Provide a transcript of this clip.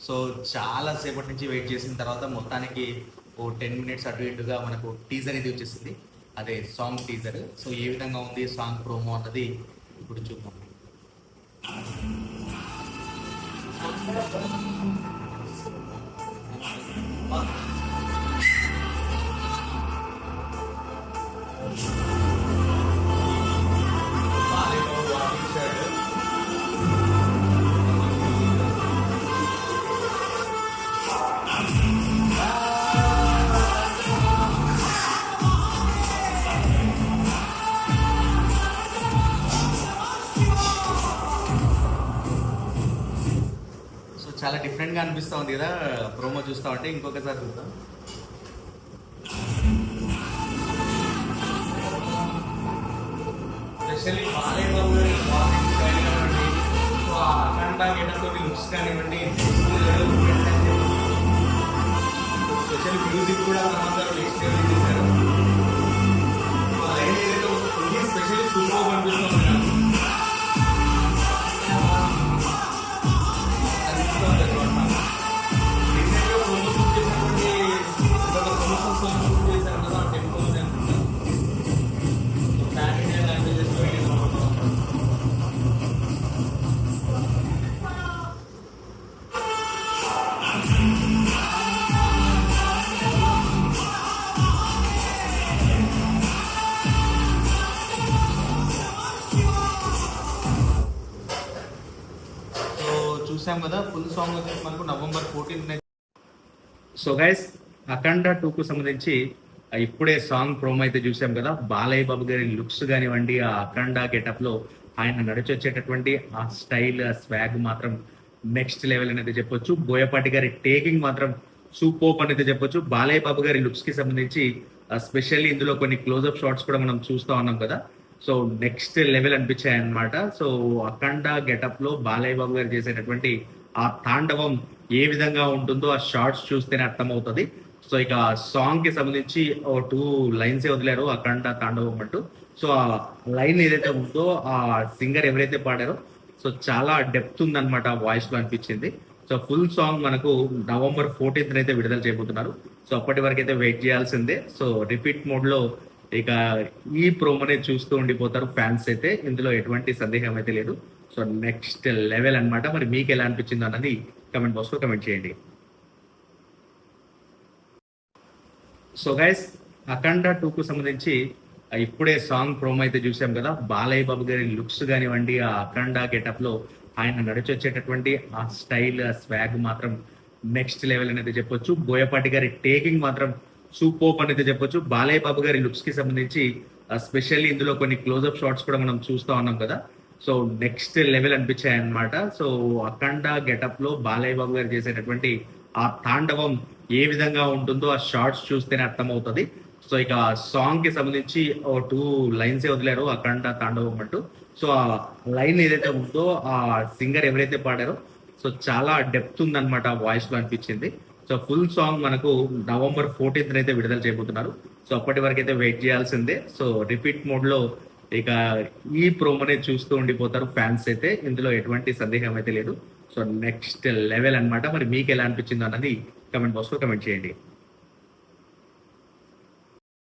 So చాలా సేపటి నుంచి వెయిట్ చేసిన తర్వాత మొత్తానికి ఓ 10 మినిట్స్ అటు ఇటుగా మనకు టీజర్ ఇది వచ్చేసింది. అదే సాంగ్ టీజర్. సో ఏ విధంగా ఉంది సాంగ్ ప్రోమో అన్నది ఇప్పుడు చూద్దాం. సో చాలా డిఫరెంట్గా అనిపిస్తూ ఉంది కదా ప్రోమో చూస్తూ ఉంటే. ఇంకొకసారి చూద్దాం. స్పెషల్లీ బాలయ్య బాబు గారి వాకింగ్ స్టైల్ కానివ్వండి, సో ఆ అఖండ గెటప్తో లుక్స్ కానివ్వండి, స్పెషల్ మ్యూజిక్ కూడా మనమందరూ నెక్స్ట్ లెవెల్ చేశారు. లైన్ ఏదైతే ఉందో స్పెషల్లీ సూపర్ అనిపిస్తుంది. చూసాం కదా, ఫుల్ సాంగ్ వచ్చేసి మనకు November 14. సో గైస్, అఖండ 2కు సంబంధించి ఇప్పుడే సాంగ్ ప్రోమో అయితే చూసాం కదా. బాలయ్య బాబు గారి లుక్స్ కానివ్వండి, ఆ అఖండ గెటప్ లో ఆయన నడిచొచ్చేటటువంటి ఆ స్టైల్, ఆ స్వాగ్ మాత్రం నెక్స్ట్ లెవెల్ అనేది చెప్పొచ్చు. బోయపాటి గారి టేకింగ్ మాత్రం సూపర్ అనేది చెప్పొచ్చు. బాలయ్య బాబు గారి లుక్స్ కి సంబంధించి స్పెషల్లీ ఇందులో కొన్ని క్లోజ్అప్ షాట్స్ కూడా మనం చూస్తూ ఉన్నాం కదా. సో నెక్స్ట్ లెవెల్ అనిపించాయి అనమాట. సో అఖండ గెటప్ లో బాలయ్య బాబు గారు చేసేటటువంటి ఆ తాండవం ఏ విధంగా ఉంటుందో ఆ షార్ట్స్ చూస్తేనే అర్థమవుతుంది. సో ఇక సాంగ్ కి సంబంధించి ఓ 2 లైన్స్ వదిలారు, అఖండ తాండవం అంటూ. సో ఆ లైన్ ఏదైతే ఉందో ఆ సింగర్ ఎవరైతే పాడారో సో చాలా డెప్త్ ఉందన్నమాట వాయిస్ లో అనిపించింది. సో ఫుల్ సాంగ్ మనకు November 14 అయితే విడుదల చేయబోతున్నారు. సో అప్పటి వరకు అయితే వెయిట్ చేయాల్సిందే. సో రిపీట్ మోడ్ లో ఇక ఈ ప్రోమోనే చూస్తూ ఉండిపోతారు ఫ్యాన్స్ అయితే, ఇందులో ఎటువంటి సందేహం అయితే లేదు. సో నెక్స్ట్ లెవెల్ అన్నమాట. మరి మీకు ఎలా అనిపించింది అన్నది కమెంట్ బాక్స్ లో కమెంట్ చేయండి. సో గైస్, అఖండ 2కు సంబంధించి ఇప్పుడే సాంగ్ ప్రోమో అయితే చూసాం కదా. బాలయ్య బాబు గారి లుక్స్ కానివ్వండి, ఆ అఖండ గెటప్ లో ఆయన నడిచొచ్చేటటువంటి ఆ స్టైల్, ఆ స్వాగ్ మాత్రం నెక్స్ట్ లెవెల్ అనేది చెప్పొచ్చు. బోయపాటి గారి టేకింగ్ మాత్రం సూపర్ అనేది చెప్పొచ్చు. బాలయ్య బాబు గారి లుక్స్ కి సంబంధించి స్పెషల్లీ ఇందులో కొన్ని క్లోజ్అప్ షాట్స్ కూడా మనం చూస్తూ ఉన్నాం కదా. సో నెక్స్ట్ లెవెల్ అనిపించాయి అనమాట. సో అఖండ గెటప్ లో బాలయ్య బాబు గారు చేసేటటువంటి ఆ తాండవం ఏ విధంగా ఉంటుందో ఆ షార్ట్స్ చూస్తేనే అర్థమవుతుంది. సో ఇక సాంగ్ కి సంబంధించి ఓ 2 లైన్స్ వదిలారు, అఖండ తాండవం అంటూ. సో ఆ లైన్ ఏదైతే ఉందో ఆ సింగర్ ఎవరైతే పాడారో సో చాలా డెప్త్ ఉందన్నమాట వాయిస్ లో అనిపించింది. సో ఫుల్ సాంగ్ మనకు November 14 అయితే విడుదల చేయబోతున్నారు. సో అప్పటి వరకు అయితే వెయిట్ చేయాల్సిందే. సో రిపీట్ మోడ్ లో ఇక ఈ ప్రోమోనే చూస్తూ ఉండిపోతారు ఫ్యాన్స్ అయితే, ఇందులో ఎటువంటి సందేహం అయితే లేదు. సో నెక్స్ట్ లెవెల్ అన్నమాట. మరి మీకు ఎలా అనిపించింది అన్నది కమెంట్ బాక్స్ లో కమెంట్ చేయండి.